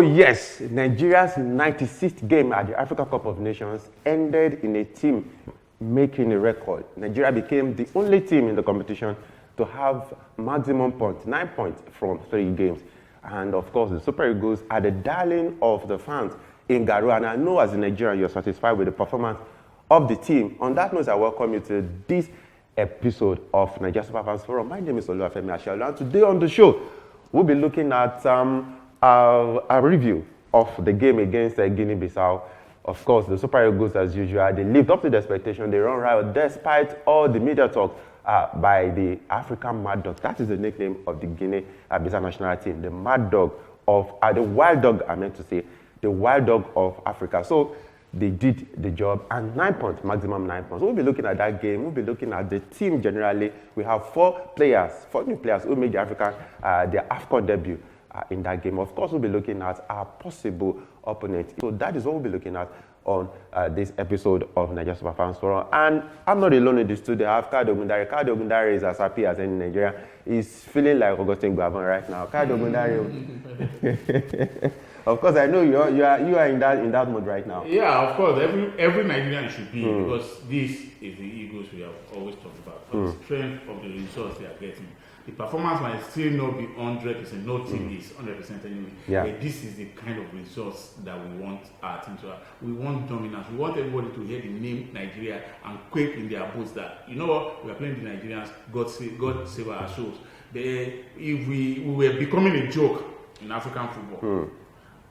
yes, Nigeria's 96th game at the Africa Cup of Nations ended in a team making a record. Nigeria became the only team in the competition to have maximum points, 9 points from 3 games. And of course, the Super Eagles are the darling of the fans in Garoua. And I know as a Nigerian, you're satisfied with the performance of the team. On that note, I welcome you to this episode of Nigeria Super Fans Forum. My name is Oluwafemi Ashaolu, and today on the show, we'll be looking at a review of the game against Guinea-Bissau. Of course, the Super Eagles, as usual, they lived up to the expectation. They run riot despite all the media talk by the African Mad Dog. That is the nickname of the Guinea-Bissau national team, the Mad Dog of, the Wild Dog, I meant to say, the Wild Dog of Africa. So they did the job, and 9 points, maximum 9 points. We'll be looking at that game. We'll be looking at the team generally. We have 4 new players who made the their AFCON debut in that game. Of course, we'll be looking at our possible opponent. So that is what we'll be looking at on this episode of Nigeria Super Fans Forum. And I'm not alone in the studio. I have Carthage Ogundare. Carthage Ogundare is as happy as any Nigerian. He's feeling like Augustine Guavon right now. Carthage Ogundare. Of course, I know you are in that mood right now. Yeah, of course. Every Nigerian should be, because this is the Eagles we have always talked about. The strength of the results they are getting. The performance might still not be 100%. No team is 100% anyway. Yeah. But this is the kind of results that we want our team to have. We want dominance. We want everybody to hear the name Nigeria and quake in their boots that, you know what, we are playing the Nigerians, God save our souls. If we were becoming a joke in African football.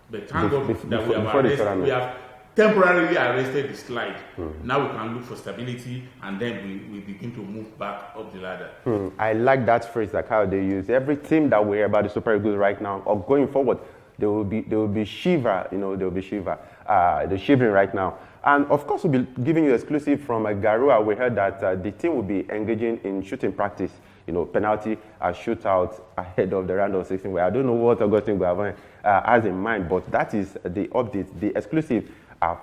But thank God that we have temporarily arrested the slide. Now we can look for stability, and then we begin to move back up the ladder. I like that phrase that how they use. Every team that we hear about the Super Eagles right now, or going forward, they will be shiver. They're shivering right now. And of course, we'll be giving you exclusive from Garoua. We heard that the team will be engaging in shooting practice. Penalty shootout ahead of the round of 16. Where I don't know what Augustine Guavon has in mind, but that is the update, the exclusive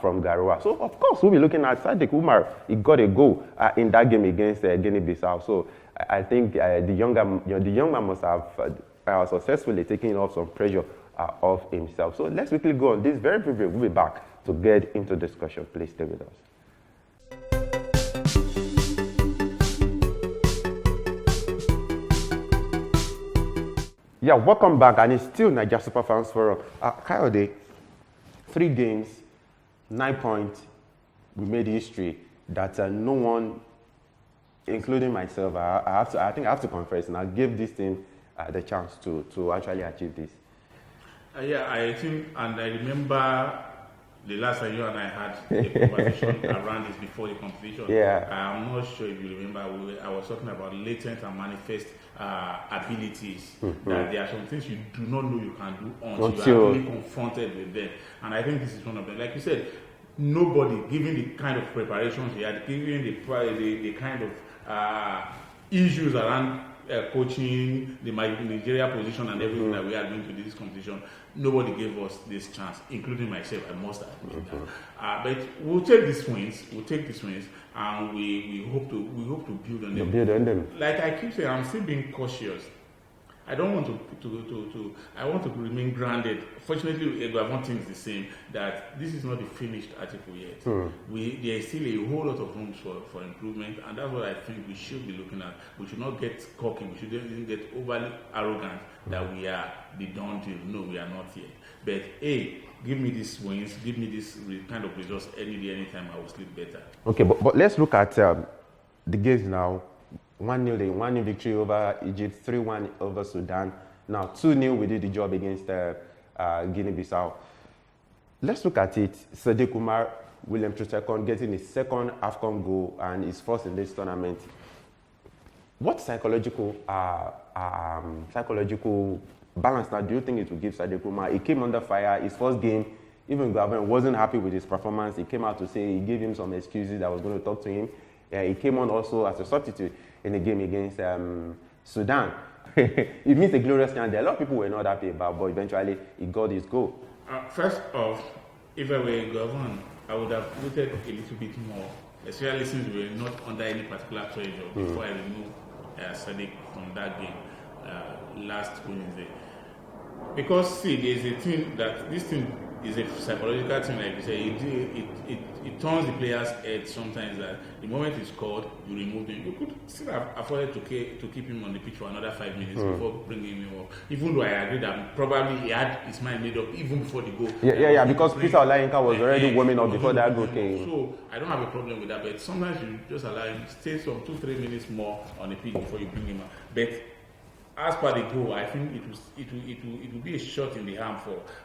from Garoua. So of course, we'll be looking at Sadikumah. He got a goal in that game against Guinea-Bissau. So I think the young man must have successfully taken off some pressure off himself. So let's quickly go on this very briefly. We'll be back to get into discussion. Please stay with us. Yeah, welcome back, and it's still Nigeria Super Fans Forum. Kayode, 3 games, 9 points. We made history that no one, including myself, I think I have to confess, and I give this team the chance to actually achieve this. Yeah, I think, and I remember the last time you and I had a conversation around this before the competition. Yeah. I'm not sure if you remember, I was talking about latent and manifest abilities. That there are some things you do not know you can do until you are really confronted with them. And I think this is one of them. Like you said, nobody, given the kind of preparations he had, given the kind of issues around coaching, the Nigeria position and everything that we are doing to this competition, nobody gave us this chance, including myself. I must admit that. But we'll take these wins. And we hope to build on them. Like I keep saying, I'm still being cautious. I don't want to I want to remain grounded. Fortunately, everyone thinks the same, that this is not the finished article yet. There is still a whole lot of room for improvement, and that's what I think we should be looking at. We should not get cocky. We shouldn't get overly arrogant that we are the done deal. No, we are not yet. But give me these wins, give me this kind of results any day, anytime. I will sleep better. Okay, but let's look at the games now. 1-0 victory over Egypt, 3-1 over Sudan. Now 2-0 we did the job against Guinea-Bissau. Let's look at it. Sadikumah, William Troost-Ekong getting his second AFCON goal and his first in this tournament. What psychological balance now do you think it will give Sadikumah? He came under fire, his first game. Even Guavon wasn't happy with his performance. He came out to say he gave him some excuses that was going to talk to him. He came on also as a substitute in the game against Sudan. It means a glorious chance. A lot of people were not happy about, but eventually he got his goal. First off, if I were Guavon, I would have waited a little bit more, especially since we were not under any particular pressure before I removed Sadiq from that game last Wednesday. Because see, there's a thing that this thing is a psychological thing, like you say. It turns the player's head sometimes that the moment he's called, you remove him. You could still have afforded to keep him on the pitch for another 5 minutes before bringing him off. Even though I agree that probably he had his mind made up even before the goal. Yeah, because Peter Olayinka was already warming up before that goal came. So I don't have a problem with that, but sometimes you just allow him to stay some 2-3 minutes more on the pitch before you bring him out. But as per the goal, I think it will be a shot in the arm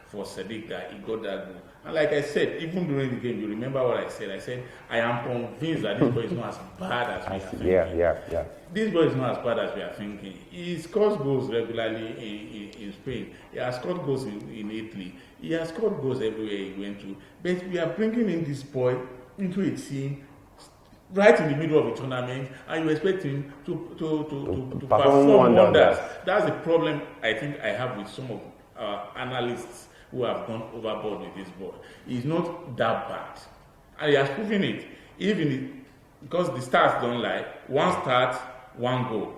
for Sadiq that he got that goal. And like I said, even during the game, you remember what I said? I said, I am convinced that this boy is not as bad as we are thinking. Yeah. This boy is not as bad as we are thinking. He scores goals regularly in Spain. He has scored goals in Italy. He has scored goals everywhere he went to. But we are bringing in this boy into a team right in the middle of a tournament, and you expect him to perform wonders. That's the problem I think I have with some of analysts who have gone overboard with this boy. He's not that bad, and he has proven it. Because the stats don't lie. One start, one goal.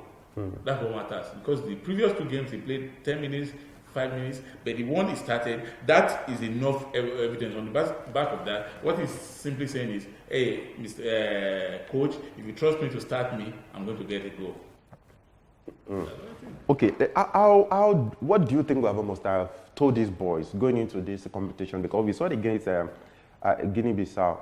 That's what matters. Because the previous 2 games he played 10 minutes, 5 minutes, but the one he started, that is enough evidence. On the back of that, what he's simply saying is, hey, Mr. Coach, if you trust me to start me, I'm going to get a goal. Okay, what do you think we must have told these boys going into this competition? Because we saw it against Guinea-Bissau.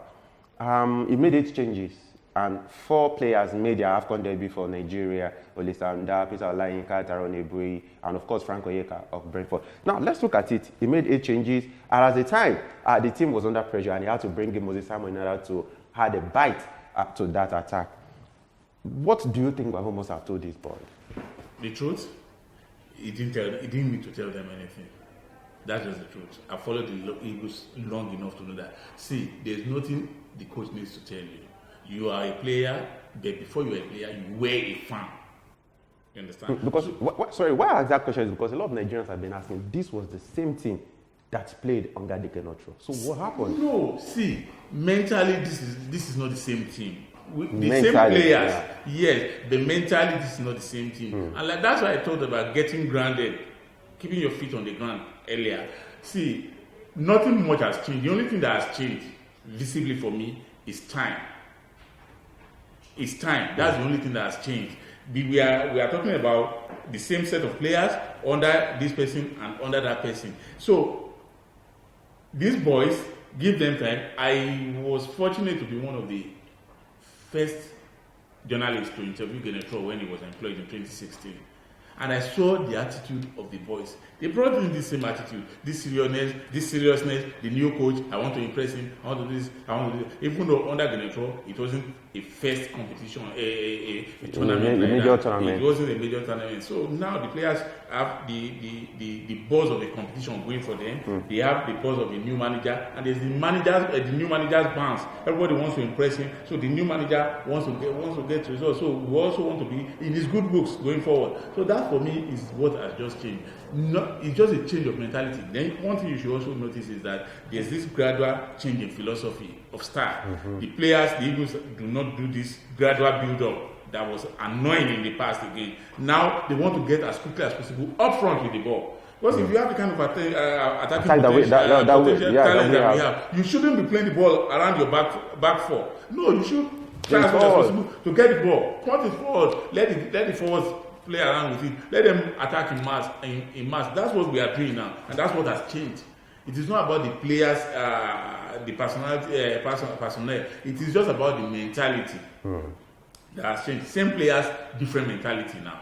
He made 8 changes, and 4 players made their AFCON debut for Nigeria: Olisanda, Peter Olayinka, Taron Ebui, and of course Frank Oyeka of Brentford. Now let's look at it. He made 8 changes, and at the time, the team was under pressure, and he had to bring in Moses Simon in order to add a bite to that attack. What do you think we must have told these boys? The truth, he didn't need to tell them anything. That's just the truth. I followed the Eagles long enough to know that. See, there's nothing the coach needs to tell you. You are a player, but before you are a player, you were a fan. You understand? Because, why I ask that question is because a lot of Nigerians have been asking, this was the same team that played under the Kenotro. So what happened? No, see, mentally, this is not the same team. The same players, yes, but mentally, this is not the same team. And like, that's why I talked about getting grounded, keeping your feet on the ground earlier. See, nothing much has changed. The only thing that has changed visibly for me is time. It's time. That's the only thing that has changed. We are talking about the same set of players under this person and under that person. So these boys, give them time. I was fortunate to be one of the first journalists to interview Genetro when he was employed in 2016. And I saw the attitude of the boys. They brought in the same attitude, this seriousness, the new coach, I want to impress him, I want to do this, I want to do this. Even though under Genetro, it wasn't a first competition, a tournament. It wasn't a major tournament. So now the players have the buzz of the competition going for them. They have the buzz of a new manager, and there's the new manager's bounce. Everybody wants to impress him, so the new manager wants to get results. So we also want to be in his good books going forward. So that for me is what has just changed. It's just a change of mentality. Then one thing you should also notice is that there's this gradual change in philosophy of style. The players, the Eagles, do not do this gradual build-up that was annoying in the past again. Now they want to get as quickly as possible up front with the ball. Because if you have the kind of attacking talent that we have, you shouldn't be playing the ball around your back four. No, you should try as much as possible to get the ball. Point it forward. Let the forwards play around with it. Let them attack in mass. That's what we are doing now, and that's what has changed. It is not about the players, the personnel. It is just about the mentality that has changed. Same players, different mentality now.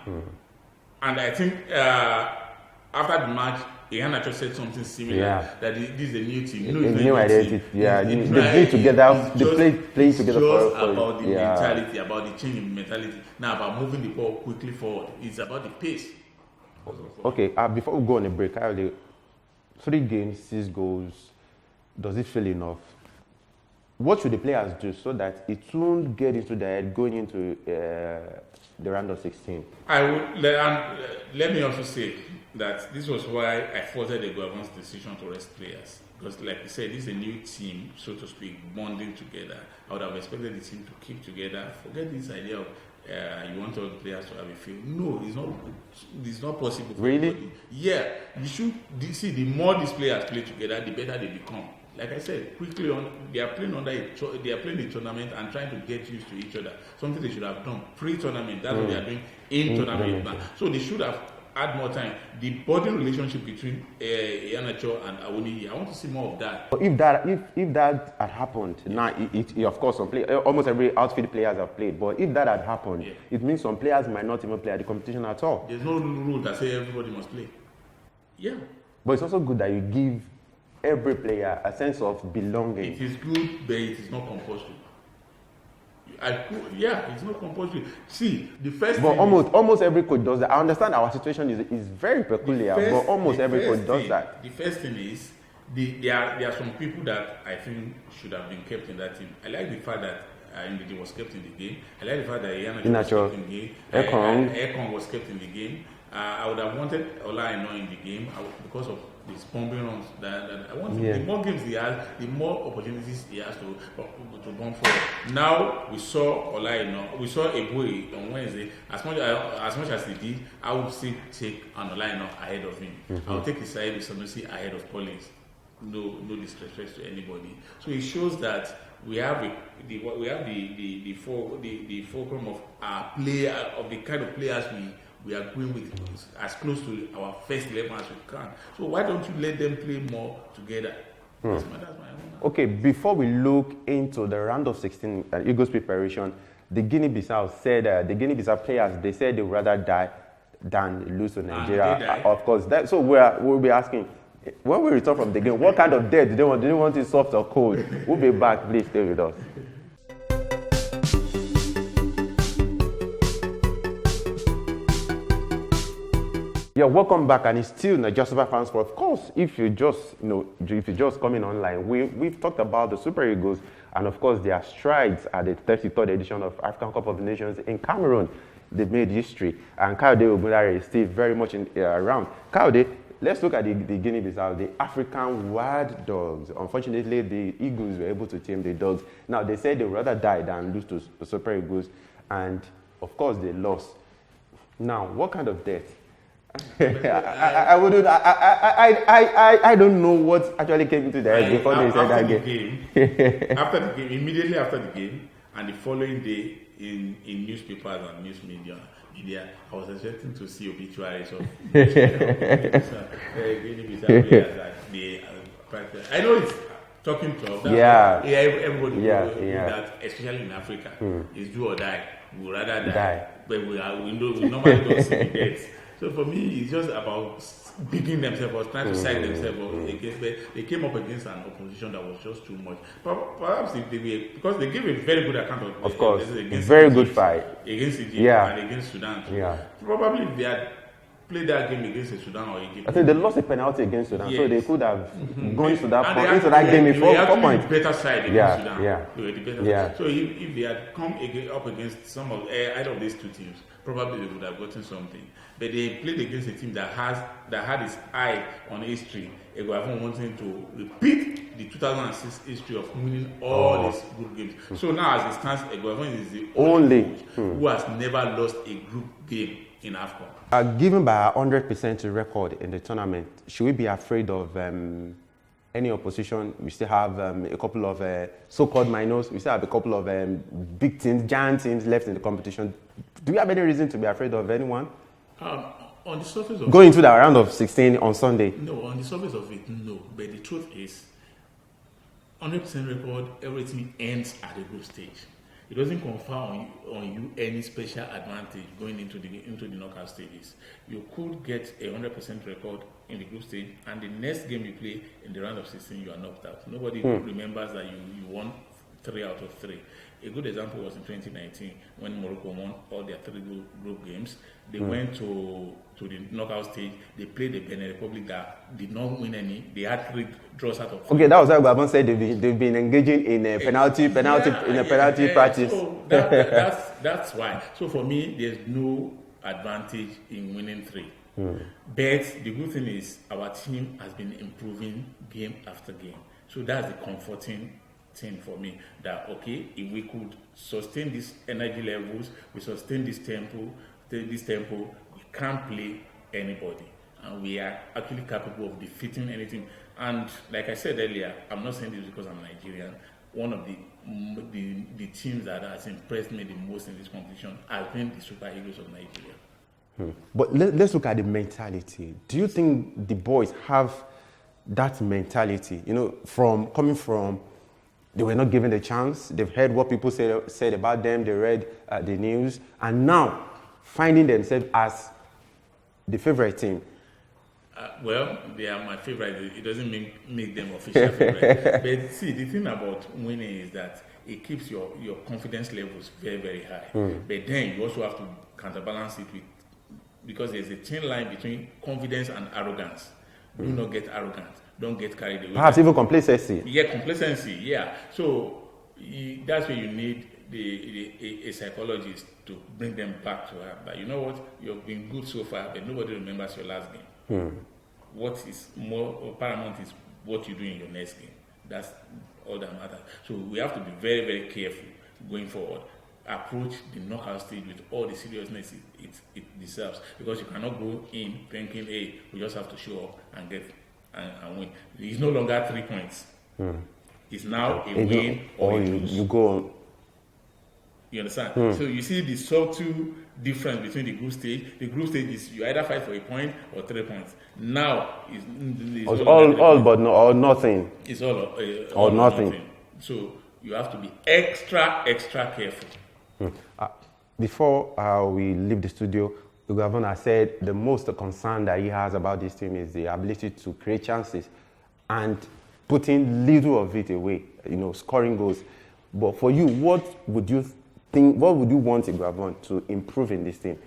And I think after the match, Ighalo just said something similar, that this is a new team. A new identity. They play together. They play together. It's just about the mentality, about the change in mentality. Now about moving the ball quickly forward. It's about the pace. Okay, before we go on a break, 3 games, 6 goals. Does it feel enough? What should the players do so that it won't get into their head going into the round of 16? I would let me also say that this was why I faulted the government's decision to rest players. Because like you said, this is a new team, so to speak, bonding together. I would have expected the team to keep together. Forget this idea of you want all players to have a field. No, it's not possible. Really? Everybody. Yeah, you should see. The more these players play together, the better they become. Like I said, quickly they are playing the tournament and trying to get used to each other. Something they should have done pre-tournament. That's what they are doing in tournament now. So they should have had more time. The bonding relationship between Iheanacho and Awoniyi, I want to see more of that. If that had happened, now of course almost every outfield players have played. But if that had happened, it means some players might not even play at the competition at all. There's no rule that says everybody must play. Yeah. But it's also good that you give every player a sense of belonging. It is good, but it is not compulsory. It's not compulsory. See, the first but thing almost every coach does that. I understand our situation is very peculiar, but almost every coach does that. The first thing is there are some people that I think should have been kept in that team. I like the fact that Ndidi was kept in the game. I like the fact that Iheanacho was kept in the game. Ekong was kept in the game. I would have wanted Ola Aina in the game because of these bombing runs. That I want. The more games he has, the more opportunities he has to bomb forward. Now we saw Ola Aina, we saw Eboué on Wednesday. As much as he did, I would still take an Ola Aina ahead of him. I would take Isaiah Sanusi ahead of Collins. No disrespect to anybody. So it shows that we have the fulcrum of our player, of the kind of players we are going with as close to our first 11 as we can. So why don't you let them play more together? That's my okay, before we look into the round of 16 Eagles preparation, the Guinea-Bissau said the Guinea-Bissau players, they said they would rather die than lose to Nigeria. Of course. So we'll be asking, when we return from the game, what kind of death do they want? Do they want it soft or cold? We'll be back. Please stay with us. Yeah, welcome back, and it's still Nigeria Super Fans. For of course, if you just coming online, we've talked about the Super Eagles and of course their strides at the 33rd edition of African Cup of Nations in Cameroon. They made history, and Kayode Ogunlare is still very much around. Kayode, let's look at the Guinea-Bissau, the African wild dogs. Unfortunately, the Eagles were able to tame the dogs. Now they said they would rather die than lose to the Super Eagles, and of course they lost. Now, what kind of death? I don't know what actually came into their head before they said that game. Immediately after the game, and the following day in newspapers and news media, I was expecting to see obituaries of players that I know it's talking club. Everybody that, especially in Africa, is do or die. We would rather die, but we normally don't see the deaths. So for me, it's just about bigging themselves or trying to side themselves against. But they came up against an opposition that was just too much. Perhaps if they were, because they gave a very good account of course, very good fight against Egypt and against Sudan. Yeah. Probably if they had played that game against Sudan or Egypt, I think they lost a penalty against Sudan, so they could have gone into that game in 4 points. Better side against Sudan. They were the better side. So if they had come up against some of either of these two teams, probably they would have gotten something. But they played against a team that had its eye on history. Eguavon wanting to repeat the 2006 history of winning all these group games. So now, as it stands, Eguavon is the only coach who has never lost a group game in AFCON. Given by 100% record in the tournament, should we be afraid of any opposition? We still have a couple of so-called minors. We still have a couple of big teams, giant teams left in the competition. Do we have any reason to be afraid of anyone? On the surface of going into the round of 16 on Sunday? No, on the surface of it, no. But the truth is, 100% record, everything ends at the group stage. It doesn't confer on you any special advantage going into the knockout stages. You could get a 100% record in the group stage, and the next game you play in the round of 16, you are knocked out. Nobody remembers that you won 3 out of 3. A good example was in 2019 when Morocco won all their 3 group games. They went to the knockout stage. They played the Benin Republic that did not win any. They had 3 draws out of 3. Okay, that was why Gabon said they've been engaging in a penalty practice. So that's why. So for me, there's no advantage in winning 3. But the good thing is our team has been improving game after game. So that's the comforting thing for me, that okay, if we could sustain these energy levels, we sustain this tempo, we can't play anybody, and we are actually capable of defeating anything. And like I said earlier, I'm not saying this because I'm Nigerian. One of the teams that has impressed me the most in this competition has been the Super Eagles of Nigeria. But let's look at the mentality. Do you think the boys have that mentality? You know, coming from, they were not given the chance. They've heard what people said about them. They read the news, and now finding themselves as the favorite team. Well, they are my favorite. It doesn't make them official favorite. But see, the thing about winning is that it keeps your confidence levels very, very high. But then you also have to counterbalance it with, because there's a thin line between confidence and arrogance. Do not get arrogant. Don't get carried away. Perhaps even complacency. Yeah, complacency. Yeah. So that's where you need a psychologist to bring them back to her. But you know what? You've been good so far, but nobody remembers your last game. What is more paramount is what you do in your next game. That's all that matters. So we have to be very, very careful going forward. Approach the knockout stage with all the seriousness it deserves, because you cannot go in thinking, hey, we just have to show up and get and win. It's no longer 3 points. It's now a win or a lose. You go on. You understand? So you see the subtle difference between the group stage. The group stage is you either fight for a point or 3 points. Now it's all but no, or nothing. It's all or nothing. So you have to be extra careful. Before we leave the studio, the governor said the most concern that he has about this team is the ability to create chances and putting little of it away, you know, scoring goals. But for you, what would you want Igavon to improve in this team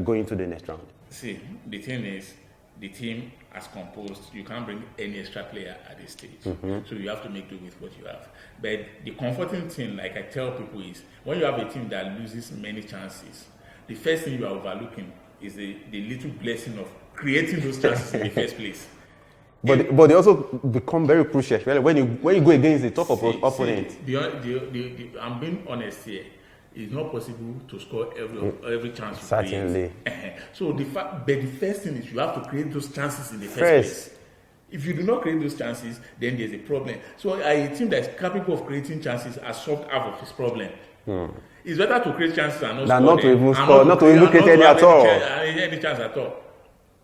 going to the next round? See, the thing is, the team as composed, you can't bring any extra player at this stage. So you have to make do with what you have. But the comforting thing, like I tell people, is when you have a team that loses many chances, the first thing you are overlooking is the little blessing of creating those chances in the first place. But they also become very crucial when you go against the top opponent. I'm being honest here. It's not possible to score every chance you Certainly. create. So the first thing is you have to create those chances in the first place. If you do not create those chances, then there's a problem. So a team that is capable of creating chances has solved half of its problem. It's better to create chances and not to even create any at all. Any chance at all.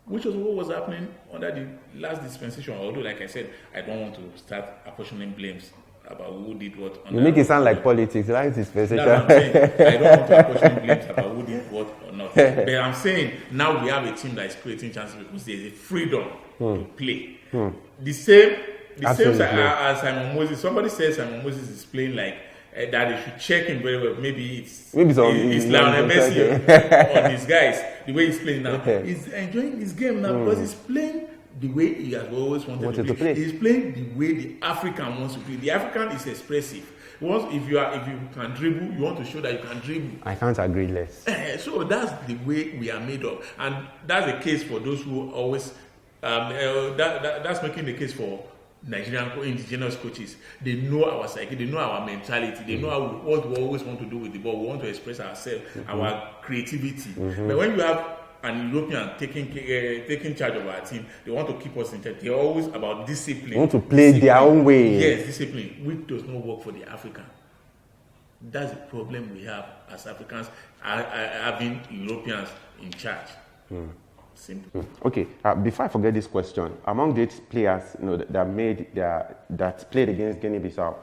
Which was what was happening under the last dispensation. Although, like I said, I don't want to start apportioning blames about who did what. You make it sound like politics, right? Dispensation. That's what I'm saying. I don't want to apportion blames about who did what or not. But I'm saying now we have a team that is creating chances because there's a freedom to play. The same as Simon Moses. Somebody says Simon Moses is playing like that. They should check him very well. Maybe it's Lionel Messi or these guys. The way he's playing now, he's enjoying his game now because he's playing the way he has always wanted to play. He's playing the way the African wants to play. The African is expressive. If you can dribble, you want to show that you can dribble. I can't agree less. So that's the way we are made of, and that's the case for those who always. That's making the case for Nigerian indigenous coaches. They know our psyche, they know our mentality, they know what we always want to do with the ball. We want to express ourselves, our creativity. But when you have an European taking charge of our team, they want to keep us in charge. They're always about discipline. They want to play their own way. Yes, discipline, which does not work for the African. That's the problem we have as Africans, having Europeans in charge. Simple. Okay. Before I forget this question, among these players, that played against Guinea-Bissau,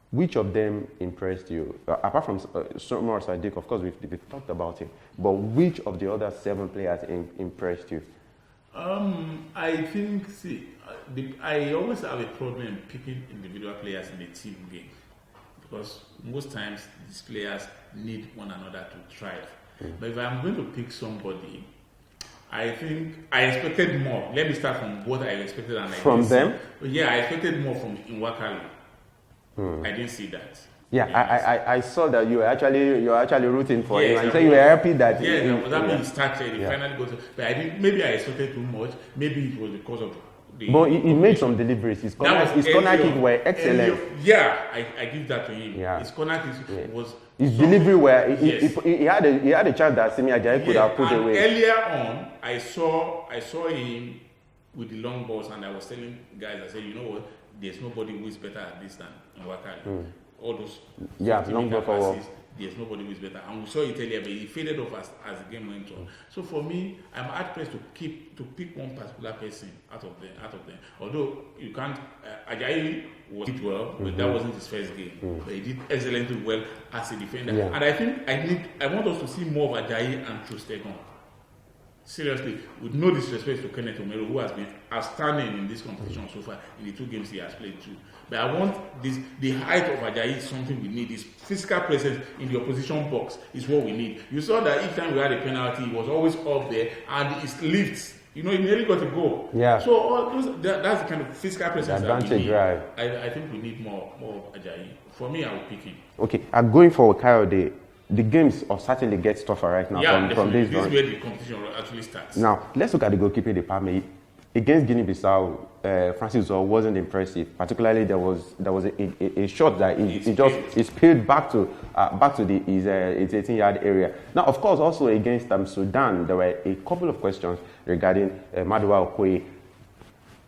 which of them impressed you? Apart from Somor Sadiq, of course, we've talked about him. But which of the other 7 players impressed you? I think. I always have a problem picking individual players in a team game because most times these players need one another to thrive. But if I'm going to pick somebody, I think I expected more. Let me start from what I expected and from them. Yeah, I expected more from Ighalo. I didn't see that. Yeah, I saw that you're actually rooting for him, and so you were happy that. Yeah, I was happy he started. He finally got. But maybe I expected too much. Maybe it was because of But he made some deliveries. His corner kick were excellent. I give that to him. Yeah. His corner kick was... His delivery were... He had a chance that Simi Ajayi could have put away. Earlier on, I saw him with the long balls, and I was telling guys, I said, you know what, there's nobody who is better at this than Nwakali. All those long ball forward. There's nobody who is better. And we saw it earlier, but he faded off as the game went on. So for me, I'm hard pressed to pick one particular person out of them. Although you can't, Ajayi did well, but that wasn't his first game. But he did excellently well as a defender. Yeah. And I think I want us to see more of Ajayi and Troostekong. Seriously, with no disrespect to Kenneth Omeru, who has been outstanding in this competition so far in the 2 games he has played too. But I want the height of Ajayi is something we need. His physical presence in the opposition box is what we need. You saw that each time we had a penalty, he was always up there, and his lifts, he nearly got a goal. Yeah. So that's the kind of physical presence that we need. Right. I think we need more of Ajayi. For me, I will pick him. Okay, going forward, Kyle, the games certainly get tougher right now from this is where the competition actually starts. Now, let's look at the goalkeeping department. Against Guinea-Bissau, Francis wasn't impressive. Particularly, there was a shot that he spilled back to his 18-yard area. Now, of course, also against Sudan, there were a couple of questions regarding Maduwa Okoye.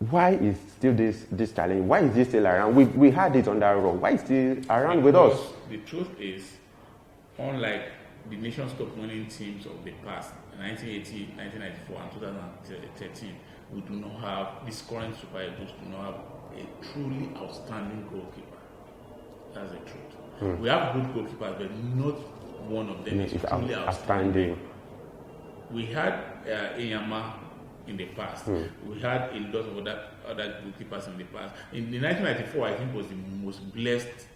Why is still this challenge? Why is he still around? We had it on that run. Why is he still around with us? The truth is, unlike the Nations Cup winning teams of the past, 1980, 1994, and 2013, we do not have, these current Super Eagles do not have a truly outstanding goalkeeper. That's the truth. We have good goalkeepers, but not one of them is truly outstanding. We had Iyama in the past. We had a lot of other goalkeepers in the past. In 1994, I think was the most blessed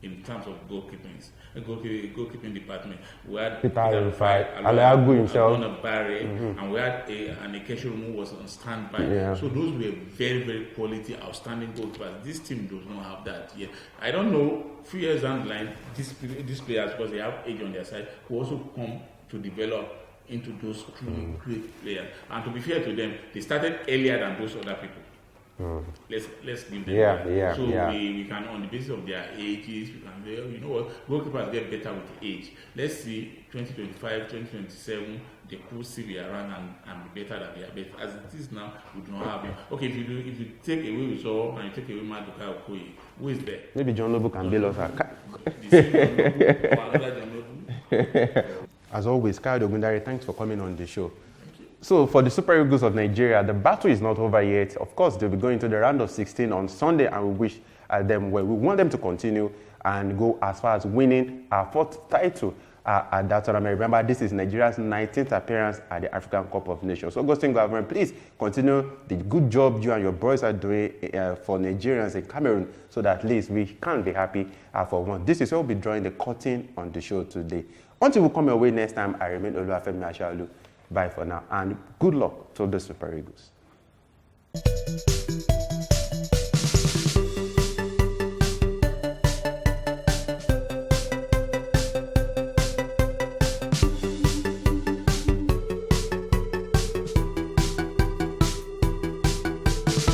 in terms of goalkeeping department. We had Peter Alayagu himself, and we had an Ekeshirum who was on standby. Yeah. So those were very, very quality, outstanding goalkeepers. This team does not have that yet. I don't know, a few years down the line, these players, because they have age on their side, will also come to develop into those truly great players. And to be fair to them, they started earlier than those other people. Let's give them that. So we can, on the basis of their ages, we can say, you know what, goalkeepers get better with age. Let's see 2025, 2027, they could still be around and be better than they are. But as it is now, we do not have them. Okay, if you take away Uzo and you take away Maduka Okoye, who is there? Maybe John Noble can bail us out. As always, Kyle Ogundare, thanks for coming on the show. So for the Super Eagles of Nigeria, the battle is not over yet. Of course, they'll be going to the round of 16 on Sunday, and we wish them well. We want them to continue and go as far as winning our 4th title at that tournament. Remember, this is Nigeria's 19th appearance at the African Cup of Nations. So, Augustine government, please continue the good job you and your boys are doing for Nigerians in Cameroun, so that at least we can be happy for one. This is where we'll be drawing the curtain on the show today. Until we come your way next time, I remain Oluwafemi Ashaolu. Bye for now, and good luck to the Super Eagles.